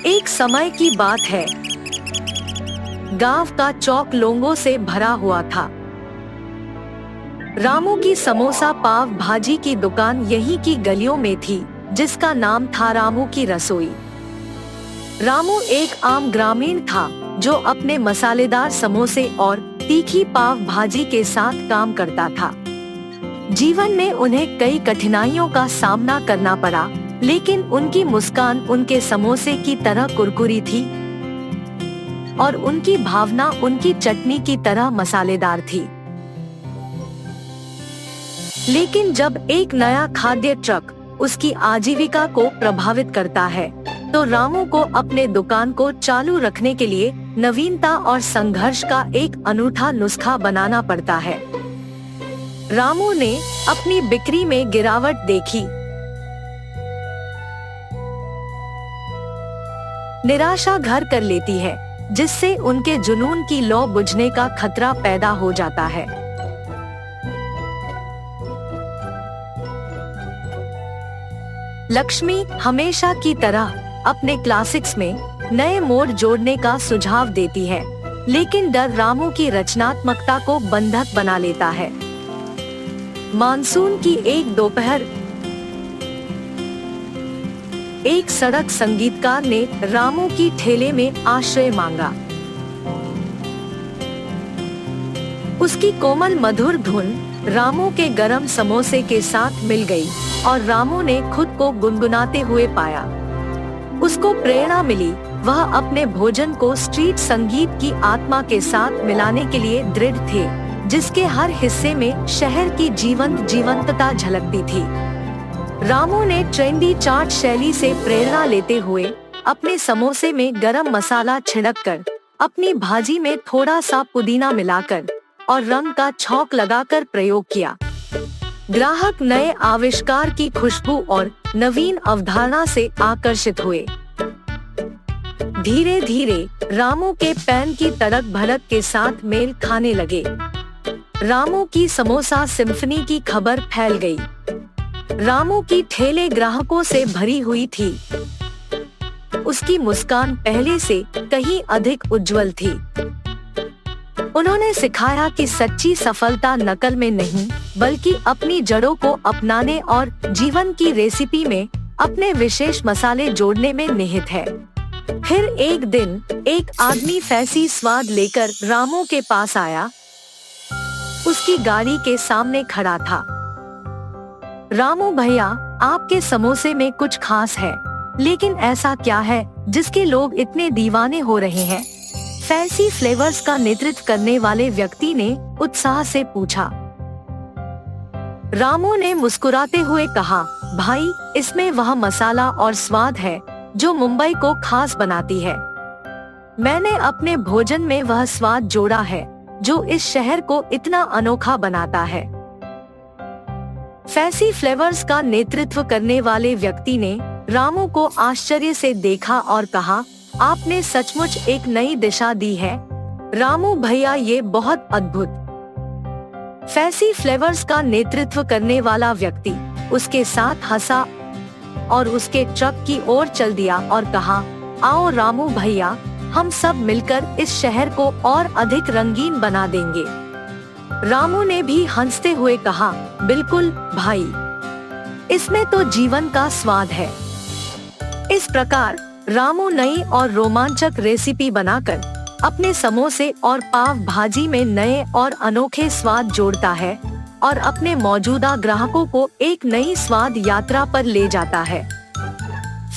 एक समय की बात है। गांव का चौक लोगों से भरा हुआ था। रामू की समोसा पाव भाजी की दुकान यहीं की गलियों में थी, जिसका नाम था रामू की रसोई। रामू एक आम ग्रामीण था जो अपने मसालेदार समोसे और तीखी पाव भाजी के साथ काम करता था। जीवन में उन्हें कई कठिनाइयों का सामना करना पड़ा, लेकिन उनकी मुस्कान उनके समोसे की तरह कुरकुरी थी और उनकी भावना उनकी चटनी की तरह मसालेदार थी। लेकिन जब एक नया खाद्य ट्रक उसकी आजीविका को प्रभावित करता है, तो रामू को अपने दुकान को चालू रखने के लिए नवीनता और संघर्ष का एक अनूठा नुस्खा बनाना पड़ता है। रामू ने अपनी बिक्री में गिरावट देखी। निराशा घर कर लेती है, जिससे उनके जुनून की लौ बुझने का खतरा पैदा हो जाता है। लक्ष्मी हमेशा की तरह अपने क्लासिक्स में नए मोड़ जोड़ने का सुझाव देती है, लेकिन डर रामू की रचनात्मकता को बंधक बना लेता है। मानसून की एक दोपहर एक सड़क संगीतकार ने रामू की ठेले में आश्रय मांगा। उसकी कोमल मधुर धुन रामू के गरम समोसे के साथ मिल गई और रामू ने खुद को गुनगुनाते हुए पाया। उसको प्रेरणा मिली। वह अपने भोजन को स्ट्रीट संगीत की आत्मा के साथ मिलाने के लिए दृढ़ थे, जिसके हर हिस्से में शहर की जीवंतता झलकती थी। रामू ने ट्रेंडी चाट शैली से प्रेरणा लेते हुए अपने समोसे में गरम मसाला छिड़ककर, अपनी भाजी में थोड़ा सा पुदीना मिलाकर और रंग का छौंक लगाकर प्रयोग किया। ग्राहक नए आविष्कार की खुशबू और नवीन अवधारणा से आकर्षित हुए। धीरे धीरे रामू के पैन की तड़क भड़क के साथ मेल खाने लगे। रामू की समोसा सिम्फनी की खबर फैल गई। रामू की ठेले ग्राहकों से भरी हुई थी। उसकी मुस्कान पहले से कहीं अधिक उज्जवल थी। उन्होंने सिखाया कि सच्ची सफलता नकल में नहीं, बल्कि अपनी जड़ों को अपनाने और जीवन की रेसिपी में अपने विशेष मसाले जोड़ने में निहित है। फिर एक दिन एक आदमी फैंसी स्वाद लेकर रामू के पास आया। उसकी गाड़ी के सामने खड़ा था। रामू भैया, आपके समोसे में कुछ खास है, लेकिन ऐसा क्या है जिसके लोग इतने दीवाने हो रहे हैं? फैंसी फ्लेवर्स का नेतृत्व करने वाले व्यक्ति ने उत्साह से पूछा। रामू ने मुस्कुराते हुए कहा, भाई, इसमें वह मसाला और स्वाद है जो मुंबई को खास बनाती है। मैंने अपने भोजन में वह स्वाद जोड़ा है जो इस शहर को इतना अनोखा बनाता है। फैंसी फ्लेवर्स का नेतृत्व करने वाले व्यक्ति ने रामू को आश्चर्य से देखा और कहा, आपने सचमुच एक नई दिशा दी है रामू भैया, ये बहुत अद्भुत। फैंसी फ्लेवर्स का नेतृत्व करने वाला व्यक्ति उसके साथ हंसा और उसके ट्रक की ओर चल दिया और कहा, आओ रामू भैया, हम सब मिलकर इस शहर को और अधिक रंगीन बना देंगे। रामू ने भी हंसते हुए कहा, बिल्कुल भाई, इसमें तो जीवन का स्वाद है। इस प्रकार रामू नई और रोमांचक रेसिपी बनाकर अपने समोसे और पाव भाजी में नए और अनोखे स्वाद जोड़ता है और अपने मौजूदा ग्राहकों को एक नई स्वाद यात्रा पर ले जाता है।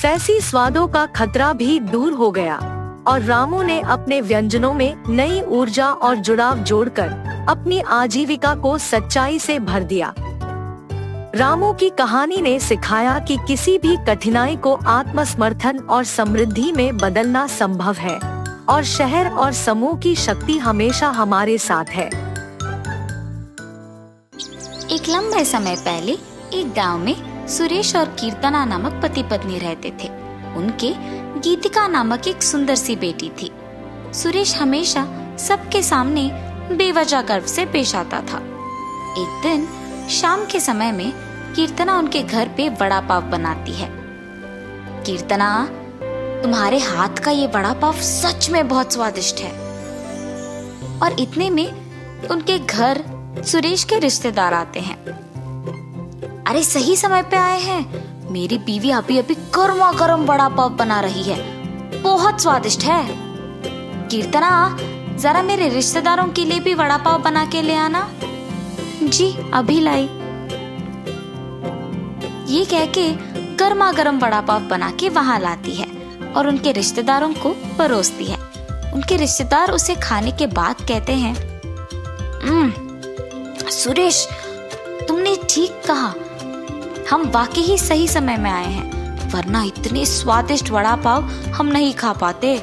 फैंसी स्वादों का खतरा भी दूर हो गया और रामू ने अपने व्यंजनों में नई ऊर्जा और जुड़ाव जोड़कर अपनी आजीविका को सच्चाई से भर दिया। रामू की कहानी ने सिखाया कि किसी भी कठिनाई को आत्मसमर्थन और समृद्धि में बदलना संभव है और शहर और समूह की शक्ति हमेशा हमारे साथ है। एक लंबे समय पहले एक गांव में सुरेश और कीर्तना नामक पति पत्नी रहते थे। उनके गीतिका नामक एक सुंदर सी बेटी थी। सुरेश हमेशा सबके सामने बेवजह गर्व से पेश आता था। एक दिन शाम के समय में कीर्तना उनके घर पे वड़ा पाव बनाती है। कीर्तना, तुम्हारे हाथ का ये वड़ा पाव सच में बहुत स्वादिष्ट है। और इतने में उनके घर सुरेश के रिश्तेदार आते हैं। अरे सही समय पे आए हैं, मेरी बीवी अभी अभी गर्मा गर्म वड़ा पाव बना रही है, बहुत स्वादिष्ट है। कीर्तना, जरा मेरे रिश्तेदारों के लिए भी वड़ा पाव बना के ले आना। जी अभी लाई। ये कह के गर्मा गर्म वड़ा पाव बना के वहां लाती है और उनके रिश्तेदारों को परोसती है। उनके रिश्तेदार उसे खाने के बाद कहते हैं, सुरेश, तुमने ठीक कहा, हम वाकई ही सही समय में आए हैं, वरना इतने स्वादिष्ट वड़ा पाव हम नहीं खा पाते।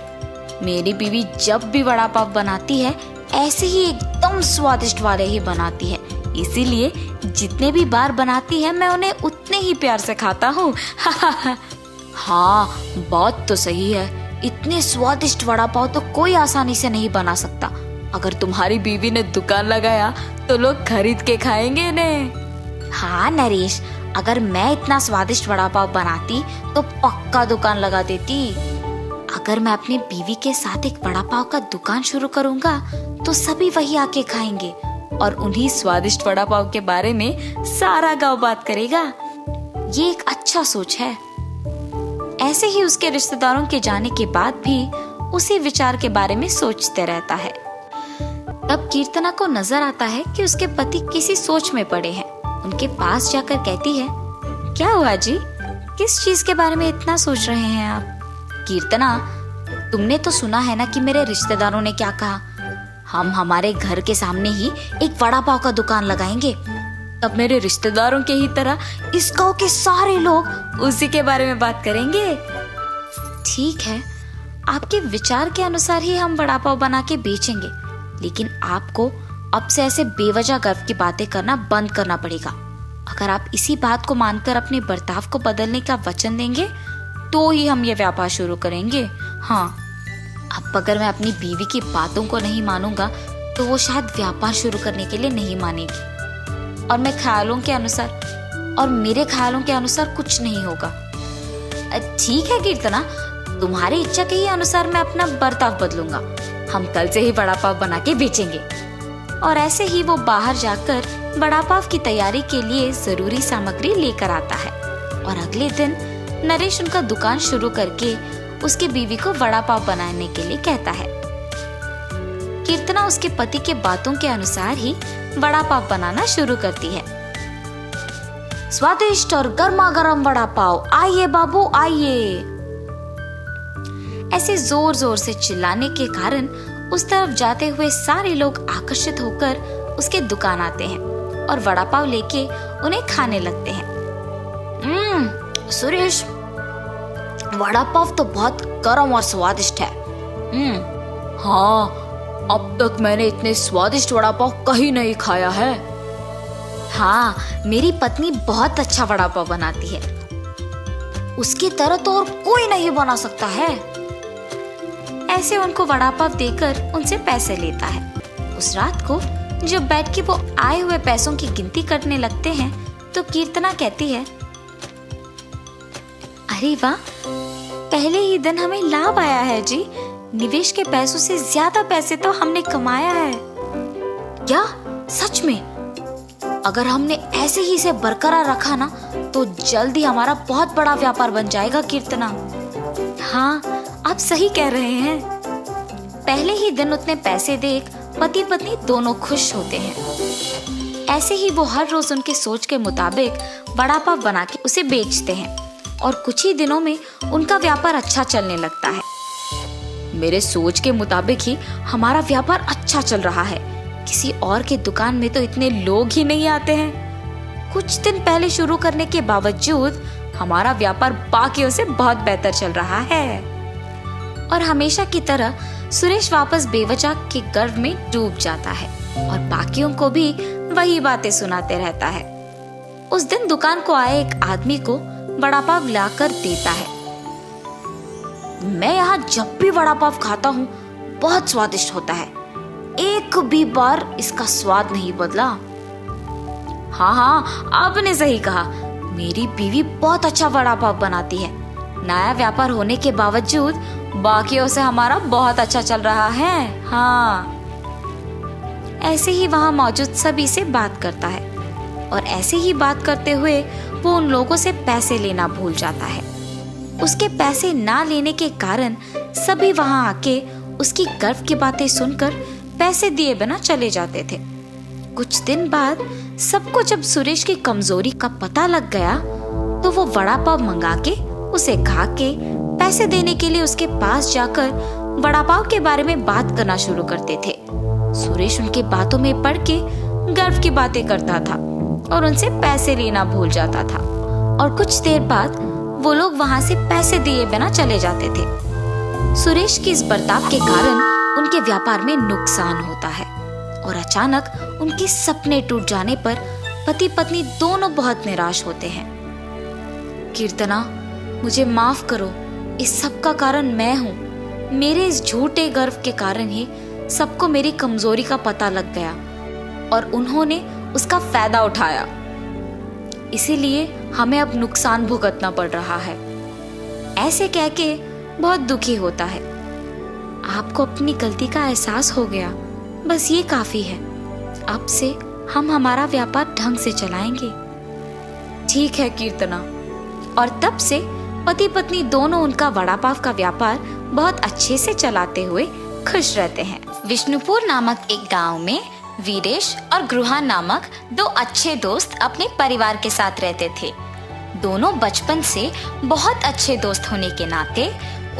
मेरी बीवी जब भी वड़ा पाव बनाती है ऐसे ही एकदम स्वादिष्ट वाले ही बनाती है, इसीलिए जितने भी बार बनाती है मैं उन्हें उतने ही प्यार से खाता हूँ। हाँ, बात तो सही है, इतने स्वादिष्ट वड़ा पाव तो कोई आसानी से नहीं बना सकता। अगर तुम्हारी बीवी ने दुकान लगाया तो लोग खरीद के खाएंगे इन्हें। हाँ नरेश, अगर मैं इतना स्वादिष्ट वड़ा पाव बनाती तो पक्का दुकान लगा देती। अगर मैं अपनी बीवी के साथ एक वड़ा पाव का दुकान शुरू करूंगा तो सभी वही आके खाएंगे और उन्हीं स्वादिष्ट वड़ा पाव के बारे में सारा गांव बात करेगा। ये एक अच्छा सोच है। ऐसे ही उसके रिश्तेदारों के जाने के बाद भी उसी विचार के बारे में सोचते रहता है। तब कीर्तना को नजर आता है कि उसके पति किसी सोच में पड़े हैं। उनके पास जाकर कहती है, क्या हुआ जी, किस चीज के बारे में इतना सोच रहे हैं आप? कीर्तना, तुमने तो सुना है ना कि मेरे रिश्तेदारों ने क्या कहा, हम हमारे घर के सामने ही एक वड़ा पाव का दुकान लगाएंगे। तब मेरे रिश्तेदारों के ही तरह इस गांव के सारे लोग उसी के बारे में बात करेंगे। ठीक है, आपके विचार के अनुसार ही हम वड़ा पाव बना के बेचेंगे, लेकिन आपको अब से ऐसे बेवजह गर्व की बातें करना बंद करना पड़ेगा। अगर आप इसी बात को मानकर अपने बर्ताव को बदलने का वचन देंगे तो ही हम ये व्यापार शुरू करेंगे। हाँ, अब अगर मैं अपनी बीवी की बातों को नहीं मानूंगा तो वो शायद व्यापार शुरू करने के लिए नहीं मानेगी, और मैं ख्यालों के अनुसार और मेरे ख्यालों के अनुसार कुछ नहीं होगा। ठीक है कीर्तना, तुम्हारी इच्छा के ही अनुसार मैं अपना बर्ताव बदलूंगा। हम कल से ही वड़ा पाव बना के बेचेंगे। और ऐसे ही वो बाहर जाकर वड़ा पाव की तैयारी के लिए जरूरी सामग्री लेकर आता है। और अगले दिन नरेश उनका दुकान शुरू करके उसकी बीवी को वड़ा पाव बनाने के लिए कहता है। कीर्तना उसके पति के बातों के अनुसार ही वड़ा पाव बनाना शुरू करती है। स्वादिष्ट और गर्मा गर्म वड़ा पाव, आइए बाबू आइए। ऐसे जोर जोर से चिल्लाने के कारण उस तरफ जाते हुए सारे लोग आकर्षित होकर उसके दुकान आते हैं और वड़ा पाव लेके उन्हें खाने लगते हैं। सुरेश, वड़ा पाव तो बहुत गर्म और स्वादिष्ट है। हाँ, अब तक मैंने इतने स्वादिष्ट वड़ा पाव कहीं नहीं खाया है। हाँ, मेरी पत्नी बहुत अच्छा वड़ा पाव बनाती है, उसकी तरह तो और कोई नहीं बना सकता है। ऐसे उनको वड़ा पाव देकर उनसे पैसे लेता है। उस रात को जब बैठ के वो आए हुए पैसों की गिनती करने लगते हैं तो कीर्तना कहती है, अरे वाह, पहले ही दिन हमें लाभ आया है जी। निवेश के पैसों से ज्यादा पैसे तो हमने कमाया है। क्या सच में? अगर हमने ऐसे ही इसे बरकरार रखा ना तो जल्द ही हमारा बहुत बड़ा व्यापार बन जाएगा कीर्तना। हाँ, आप सही कह रहे हैं। पहले ही दिन उतने पैसे देख पति पत्नी दोनों खुश होते हैं। ऐसे ही वो हर रोज उनके सोच के मुताबिक वड़ा पाव बना के उसे बेचते हैं और कुछ ही दिनों में उनका व्यापार अच्छा चलने लगता है। मेरे सोच के मुताबिक ही हमारा व्यापार अच्छा चल रहा है। किसी और के दुकान में तो इतने लोग ही नहीं आते हैं। कुछ दिन पहले शुरू करने के बावजूद हमारा व्यापार बाकियों से बहुत बेहतर चल रहा है। और हमेशा की तरह सुरेश वापस बेवजह के गर्व में डूब जाता है और बाकियों को भी वही बातें सुनाते रहता है। उस दिन दुकान को आए एक आदमी को वड़ा पाव लाकर देता है। मैं यहाँ जब भी वड़ा पाव खाता हूँ बहुत स्वादिष्ट होता है, एक भी बार इसका स्वाद नहीं बदला। हाँ, आपने सही कहा, मेरी बीवी बहुत अच्छा वड़ा पाव बनाती है। नया व्यापार होने के बावजूद बाकियों से हमारा बहुत अच्छा चल रहा है। हाँ। ऐसे ही वहाँ मौजूद सभी से बात करता है और ऐसे ही बात करते हुए वो उन लोगों से पैसे लेना भूल जाता है। उसके पैसे ना लेने के कारण सभी वहाँ आके उसकी गर्व की बातें सुनकर पैसे दिए बिना चले जाते थे। कुछ दिन बाद सबको जब सुरेश की कमजोरी का पता लग गया तो वो वड़ा पाव मंगा के उसे खा के पैसे देने के लिए उसके पास जाकर वड़ा पाव के बारे में बात करना शुरू करते थे। सुरेश उनकी बातों में पड़ के गर्व की बातें करता था और उनसे पैसे लेना भूल जाता था और कुछ देर बाद वो लोग वहाँ से पैसे दिए बिना चले जाते थे। सुरेश के इस बर्ताव के कारण उनके व्यापार में नुकसान होता है और अचानक उनके सपने टूट जाने पर पति पत्नी दोनों बहुत निराश होते हैं। कीर्तना, मुझे माफ करो, इस सब का कारण मैं हूँ। मेरे इस झूठे गर्व के कारण ही सबको मेरी कमजोरी का पता लग गया और उन्होंने उसका फायदा उठाया। इसीलिए हमें अब नुकसान भुगतना पड़ रहा है। ऐसे कह के बहुत दुखी होता है। आपको अपनी गलती का एहसास हो गया, बस ये काफी है। अब से हम हमारा व्यापार ढंग से चलाएंगे। ठीक है कीर्तना। और तब से पति पत्नी दोनों उनका वड़ा पाव का व्यापार बहुत अच्छे से चलाते हुए खुश रहते हैं। विष्णुपुर नामक एक गांव में वीरेश और गृहा नामक दो अच्छे दोस्त अपने परिवार के साथ रहते थे। दोनों बचपन से बहुत अच्छे दोस्त होने के नाते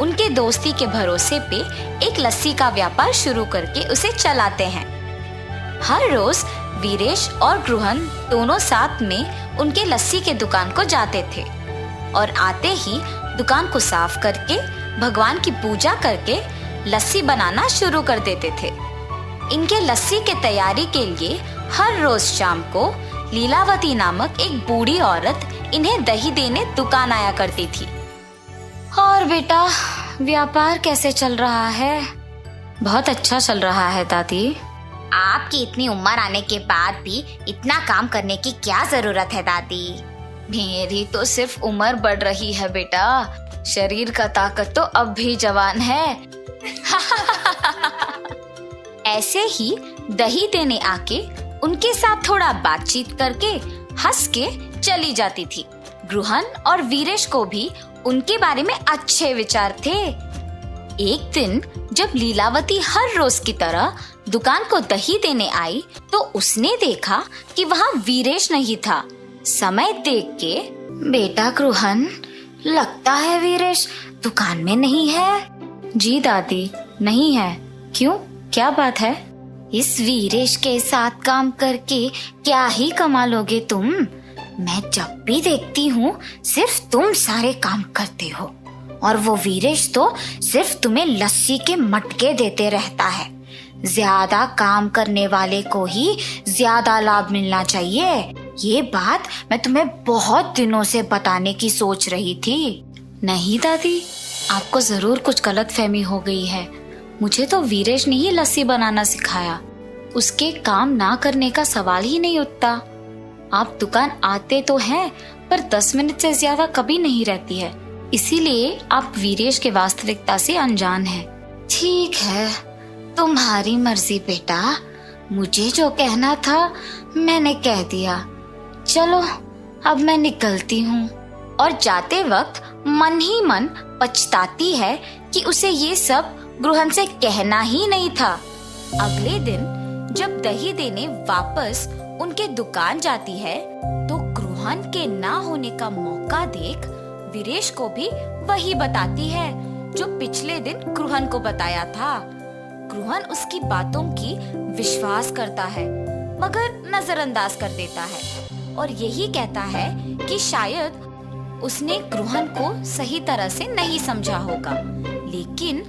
उनके दोस्ती के भरोसे पे एक लस्सी का व्यापार शुरू करके उसे चलाते हैं। हर रोज वीरेश और गृहन दोनों साथ में उनके लस्सी के दुकान को जाते थे और आते ही दुकान को साफ करके भगवान की पूजा करके लस्सी बनाना शुरू कर देते थे। इनके लस्सी के तैयारी के लिए हर रोज शाम को लीलावती नामक एक बूढ़ी औरत इन्हें दही देने दुकान आया करती थी। और बेटा, व्यापार कैसे चल रहा है? बहुत अच्छा चल रहा है दादी। आपकी इतनी उम्र आने के बाद भी इतना काम करने की क्या जरूरत है दादी? मेरी तो सिर्फ उम्र बढ़ रही है बेटा, शरीर का ताकत तो अब भी जवान है। ऐसे ही दही देने आके उनके साथ थोड़ा बातचीत करके हंस के चली जाती थी। गृहन और वीरेश को भी उनके बारे में अच्छे विचार थे। एक दिन जब लीलावती हर रोज की तरह दुकान को दही देने आई तो उसने देखा कि वहाँ वीरेश नहीं था। समय देख के, बेटा गृहन, लगता है वीरेश दुकान में नहीं है। जी दादी, नहीं है। क्यों, क्या बात है? इस वीरेश के साथ काम करके क्या ही कमा लोगे तुम? मैं जब भी देखती हूँ सिर्फ तुम सारे काम करते हो और वो वीरेश तो सिर्फ तुम्हें लस्सी के मटके देते रहता है। ज्यादा काम करने वाले को ही ज्यादा लाभ मिलना चाहिए। ये बात मैं तुम्हें बहुत दिनों से बताने की सोच रही थी। नहीं दादी, आपको जरूर कुछ गलतफहमी हो गई है। मुझे तो वीरेश ने ही लस्सी बनाना सिखाया। उसके काम ना करने का सवाल ही नहीं उठता। आप दुकान आते तो हैं पर 10 मिनट से ज्यादा कभी नहीं रहती है, इसीलिए आप वीरेश के वास्तविकता से अनजान हैं। ठीक है, तुम्हारी मर्जी बेटा। मुझे जो कहना था मैंने कह दिया। चलो अब मैं निकलती हूँ। और जाते वक्त मन ही मन पछताती है कि उसे ये सब गृहन से कहना ही नहीं था। अगले दिन जब दही देने वापस उनके दुकान जाती है तो गृहन के ना होने का मौका देख वीरेश को भी वही बताती है जो पिछले दिन गृहन को बताया था। गृहन उसकी बातों की विश्वास करता है मगर नजरअंदाज कर देता है और यही कहता है कि शायद उसने गृहन को सही तरह से नहीं समझा होगा। लेकिन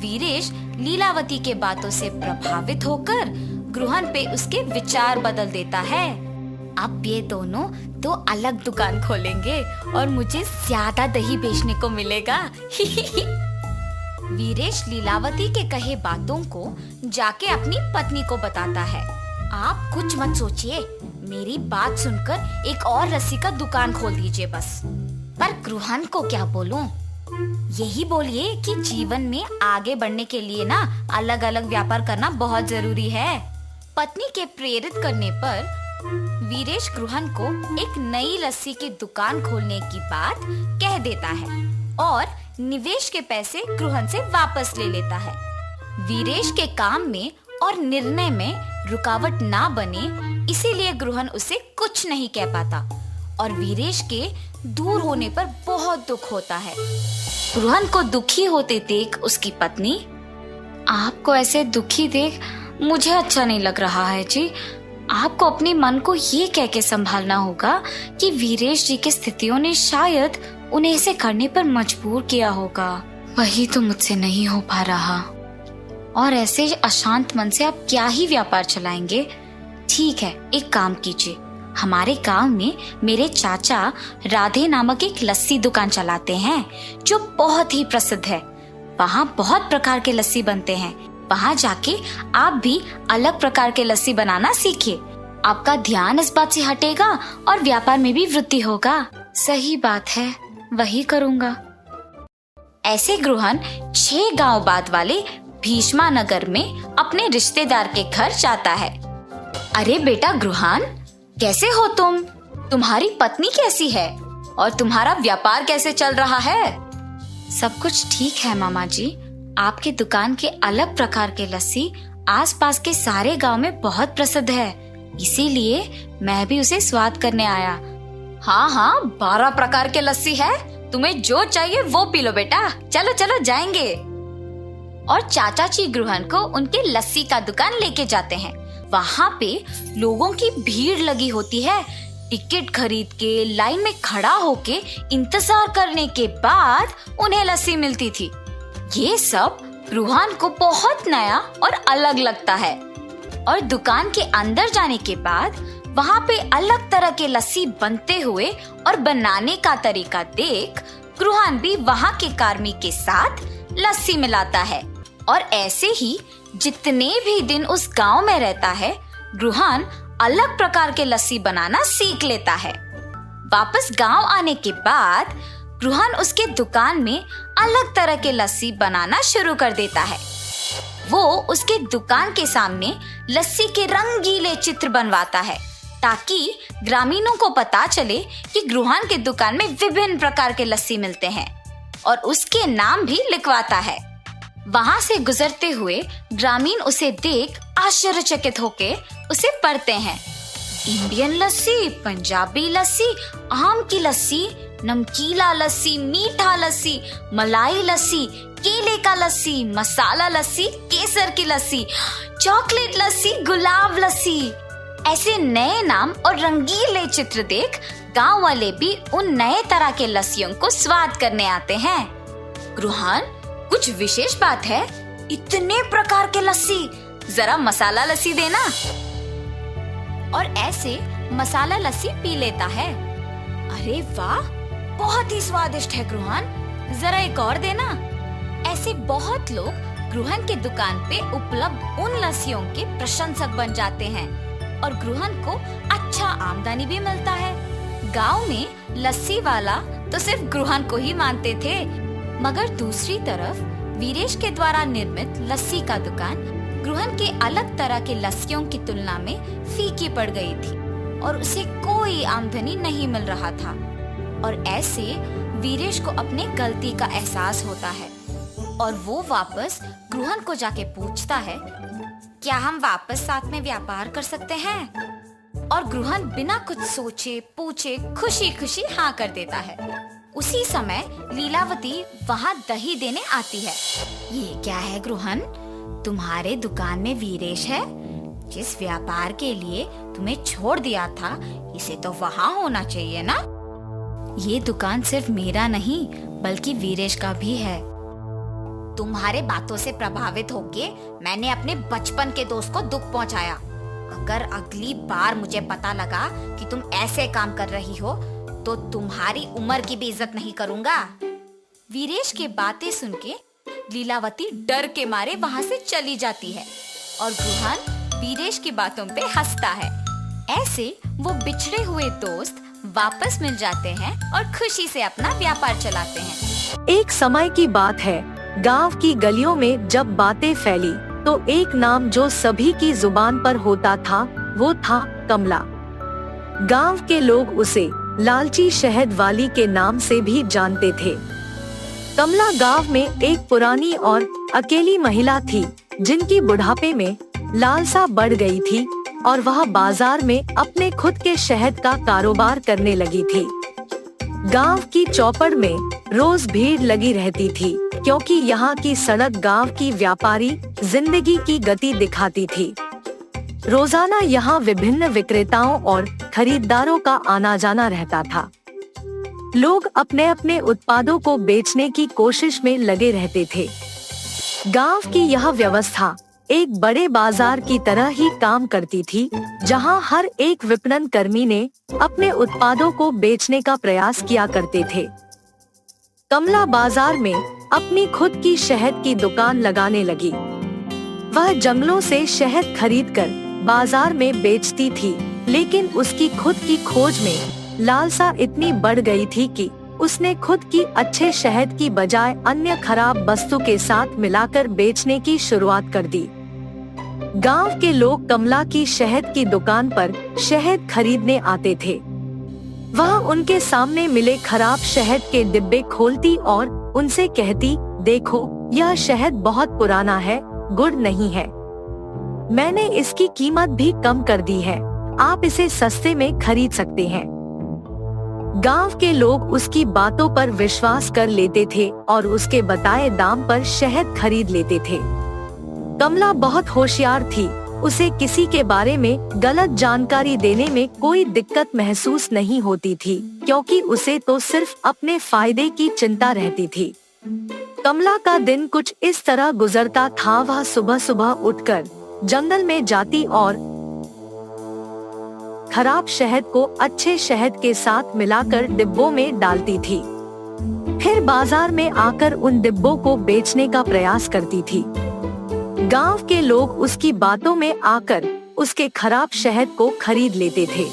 वीरेश लीलावती के बातों से प्रभावित होकर गृहन पे उसके विचार बदल देता है। अब ये दोनों दो अलग दुकान खोलेंगे और मुझे ज्यादा दही बेचने को मिलेगा। वीरेश लीलावती के कहे बातों को जाके अपनी पत्नी को बताता है। आप कुछ मत सोचिए, मेरी बात सुनकर एक और लस्सी का दुकान खोल दीजिए बस। पर गृहन को क्या बोलूं? यही बोलिए कि जीवन में आगे बढ़ने के लिए ना अलग अलग व्यापार करना बहुत जरूरी है। पत्नी के प्रेरित करने पर वीरेश गृहन को एक नई लस्सी की दुकान खोलने की बात कह देता है और निवेश के पैसे गृहन से वापस ले लेता है। वीरेश के काम में और निर्णय में रुकावट ना बने, इसीलिए गृहन उसे कुछ नहीं कह पाता और वीरेश के दूर होने पर बहुत दुख होता है। गृहन को दुखी होते देख उसकी पत्नी, आपको ऐसे दुखी देख मुझे अच्छा नहीं लग रहा है जी। आपको अपने मन को ये कह के संभालना होगा कि वीरेश जी की स्थितियों ने शायद उन्हें ऐसे करने पर मजबूर किया होगा। वही तो मुझसे नहीं हो पा रहा और ऐसे अशांत मन से आप क्या ही व्यापार चलाएंगे। ठीक है, एक काम कीजिए, हमारे गांव में मेरे चाचा राधे नामक एक लस्सी दुकान चलाते हैं जो बहुत ही प्रसिद्ध है। वहाँ बहुत प्रकार के लस्सी बनते हैं। वहाँ जाके आप भी अलग प्रकार के लस्सी बनाना सीखिए। आपका ध्यान इस बात से हटेगा और व्यापार में भी वृद्धि होगा। सही बात है, वही करूँगा। ऐसे गृहन 6 गांव बाद वाले भीष्मा नगर में अपने रिश्तेदार के घर जाता है। अरे बेटा गृहन, कैसे हो तुम? तुम्हारी पत्नी कैसी है और तुम्हारा व्यापार कैसे चल रहा है? सब कुछ ठीक है मामा जी। आपके दुकान के अलग प्रकार के लस्सी आसपास के सारे गांव में बहुत प्रसिद्ध है, इसीलिए मैं भी उसे स्वाद करने आया। हाँ, 12 प्रकार के लस्सी है। तुम्हें जो चाहिए वो पी लो बेटा। चलो चलो जाएंगे। और चाचा जी गृहन को उनके लस्सी का दुकान लेके जाते हैं। वहाँ पे लोगों की भीड़ लगी होती है। टिकट खरीद के लाइन में खड़ा होके इंतजार करने के बाद उन्हें लस्सी मिलती थी। ये सब गृहन को बहुत नया और अलग लगता है। और दुकान के अंदर जाने के बाद वहाँ पे अलग तरह के लस्सी बनते हुए और बनाने का तरीका देख गृहन भी वहाँ के कार्मिक के साथ लस्सी मिलाता है। और ऐसे ही जितने भी दिन उस गांव में रहता है, गृहन अलग प्रकार के लस्सी बनाना सीख लेता है। वापस गांव आने के बाद गृहन उसके दुकान में अलग तरह के लस्सी बनाना शुरू कर देता है। वो उसके दुकान के सामने लस्सी के रंगीले चित्र बनवाता है ताकि ग्रामीणों को पता चले कि गृहन के दुकान में विभिन्न प्रकार के लस्सी मिलते हैं, और उसके नाम भी लिखवाता है। वहाँ से गुजरते हुए ग्रामीण उसे देख आश्चर्यचकित होके उसे पढ़ते हैं। इंडियन लस्सी, पंजाबी लस्सी, आम की लस्सी, नमकीला लस्सी, मीठा लस्सी, मलाई लस्सी, केले का लस्सी, मसाला लस्सी, केसर की लस्सी, चॉकलेट लस्सी, गुलाब लस्सी। ऐसे नए नाम और रंगीले चित्र देख गांव वाले भी उन नए तरह के लस्सियों को स्वाद करने आते हैं। गृहन, कुछ विशेष बात है? इतने प्रकार के लस्सी, जरा मसाला लस्सी देना। और ऐसे मसाला लस्सी पी लेता है। अरे वाह, बहुत ही स्वादिष्ट है गृहन, जरा एक और देना। ऐसे बहुत लोग गृहन के दुकान पे उपलब्ध उन लस्सियों के प्रशंसक बन जाते हैं और गृहन को अच्छा आमदनी भी मिलता है। गांव में लस्सी वाला तो सिर्फ गृहन को ही मानते थे, मगर दूसरी तरफ वीरेश के द्वारा निर्मित लस्सी का दुकान गृहन के अलग तरह के लस्सियों की तुलना में फीकी पड़ गई थी और उसे कोई आमदनी नहीं मिल रहा था। और ऐसे वीरेश को अपने गलती का एहसास होता है और वो वापस गृहन को जाके पूछता है, क्या हम वापस साथ में व्यापार कर सकते हैं? और गृहन बिना कुछ सोचे पूछे खुशी खुशी हाँ कर देता है। उसी समय लीलावती वहाँ दही देने आती है। ये क्या है गृहन, तुम्हारे दुकान में वीरेश है? जिस व्यापार के लिए तुम्हें छोड़ दिया था, इसे तो वहाँ होना चाहिए ना। ये दुकान सिर्फ मेरा नहीं बल्कि वीरेश का भी है। तुम्हारे बातों से प्रभावित होके मैंने अपने बचपन के दोस्त को दुख पहुंचाया। अगर अगली बार मुझे पता लगा कि तुम ऐसे काम कर रही हो तो तुम्हारी उम्र की भी इज्जत नहीं करूंगा। वीरेश की बातें सुन के लीलावती डर के मारे वहाँ से चली जाती है और गृहन वीरेश की बातों पे हंसता है। ऐसे वो बिछड़े हुए दोस्त वापस मिल जाते हैं और खुशी से अपना व्यापार चलाते हैं। एक समय की बात है, गांव की गलियों में जब बातें फैली तो एक नाम जो सभी की जुबान पर होता था वो था कमला। गांव के लोग उसे लालची शहद वाली के नाम से भी जानते थे। कमला गांव में एक पुरानी और अकेली महिला थी जिनकी बुढ़ापे में लालसा बढ़ गई थी और वह बाजार में अपने खुद के शहद का कारोबार करने लगी थी। गांव की चौपड़ में रोज भीड़ लगी रहती थी क्योंकि यहाँ की सड़क गांव की व्यापारी जिंदगी की गति दिखाती थी। रोजाना यहाँ विभिन्न विक्रेताओं और खरीदारों का आना जाना रहता था। लोग अपने अपने उत्पादों को बेचने की कोशिश में लगे रहते थे। गांव की यह व्यवस्था एक बड़े बाजार की तरह ही काम करती थी, जहां हर एक विपणन कर्मी ने अपने उत्पादों को बेचने का प्रयास किया करते थे। कमला बाजार में अपनी खुद की शहद की दुकान लगाने लगी। वह जंगलों से शहद खरीदकर बाजार में बेचती थी, लेकिन उसकी खुद की खोज में लालसा इतनी बढ़ गई थी कि उसने खुद की अच्छे शहद की बजाय अन्य खराब वस्तु के साथ मिलाकर बेचने की शुरुआत कर दी। गांव के लोग कमला की शहद की दुकान पर शहद खरीदने आते थे। वह उनके सामने मिले खराब शहद के डिब्बे खोलती और उनसे कहती, देखो यह शहद बहुत पुराना है, गुड़ नहीं है। मैंने इसकी कीमत भी कम कर दी है, आप इसे सस्ते में खरीद सकते हैं। गांव के लोग उसकी बातों पर विश्वास कर लेते थे और उसके बताए दाम पर शहद खरीद लेते थे। कमला बहुत होशियार थी, उसे किसी के बारे में गलत जानकारी देने में कोई दिक्कत महसूस नहीं होती थी, क्योंकि उसे तो सिर्फ अपने फायदे की चिंता रहती थी। कमला का दिन कुछ इस तरह गुजरता था। वह सुबह सुबह उठकर जंगल में जाती और खराब शहद को अच्छे शहद के साथ मिलाकर डिब्बों में डालती थी। फिर बाजार में आकर उन डिब्बों को बेचने का प्रयास करती थी। गांव के लोग उसकी बातों में आकर उसके खराब शहद को खरीद लेते थे।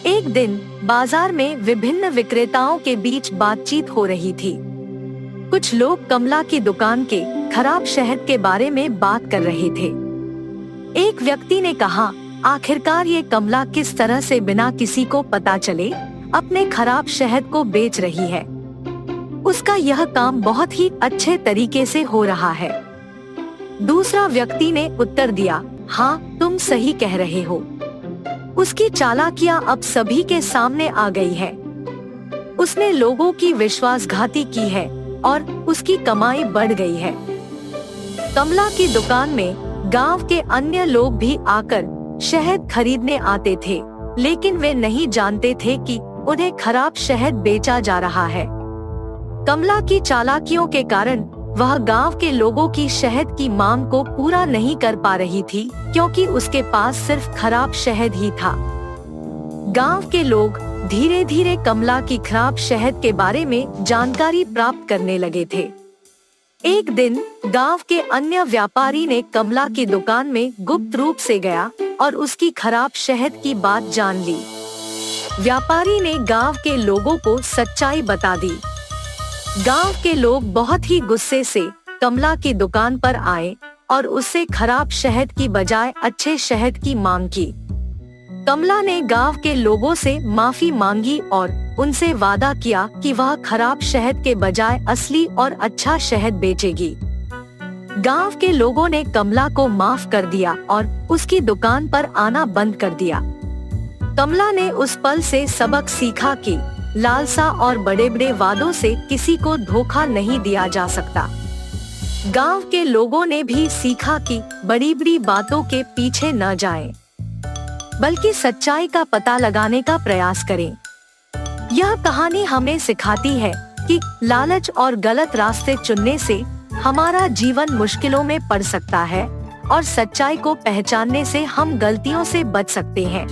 एक दिन बाजार में विभिन्न विक्रेताओं के बीच बातचीत हो रही थी। कुछ लोग कमला की दुकान के खराब शहद के बारे में बात कर रहे थे। एक व्यक्ति ने कहा, आखिरकार ये कमला किस तरह से बिना किसी को पता चले अपने खराब शहद को बेच रही है। उसका यह काम बहुत ही अच्छे तरीके से हो रहा है। दूसरा व्यक्ति ने उत्तर दिया, हाँ तुम सही कह रहे हो। उसकी चालाकियां अब सभी के सामने आ गई है। उसने लोगों की विश्वासघाती की है और उसकी कमाई बढ़ गई है। कमला की दुकान में गांव के अन्य लोग भी आकर शहद खरीदने आते थे, लेकिन वे नहीं जानते थे कि उन्हें खराब शहद बेचा जा रहा है। कमला की चालाकियों के कारण वह गांव के लोगों की शहद की मांग को पूरा नहीं कर पा रही थी, क्योंकि उसके पास सिर्फ खराब शहद ही था। गांव के लोग धीरे धीरे कमला की खराब शहद के बारे में जानकारी प्राप्त करने लगे थे। एक दिन गांव के अन्य व्यापारी ने कमला की दुकान में गुप्त रूप से गया और उसकी खराब शहद की बात जान ली। व्यापारी ने गांव के लोगों को सच्चाई बता दी। गांव के लोग बहुत ही गुस्से से कमला की दुकान पर आए और उससे खराब शहद की बजाय अच्छे शहद की मांग की। कमला ने गांव के लोगों से माफी मांगी और उनसे वादा किया कि वह खराब शहद के बजाय असली और अच्छा शहद बेचेगी। गांव के लोगों ने कमला को माफ कर दिया और उसकी दुकान पर आना बंद कर दिया। कमला ने उस पल से सबक सीखा कि लालसा और बड़े बड़े वादों से किसी को धोखा नहीं दिया जा सकता। गांव के लोगों ने भी सीखा कि बड़ी बड़ी बातों के पीछे न जाएं, बल्कि सच्चाई का पता लगाने का प्रयास करें। यह कहानी हमें सिखाती है कि लालच और गलत रास्ते चुनने से हमारा जीवन मुश्किलों में पड़ सकता है और सच्चाई को पहचानने से हम गलतियों से बच सकते हैं।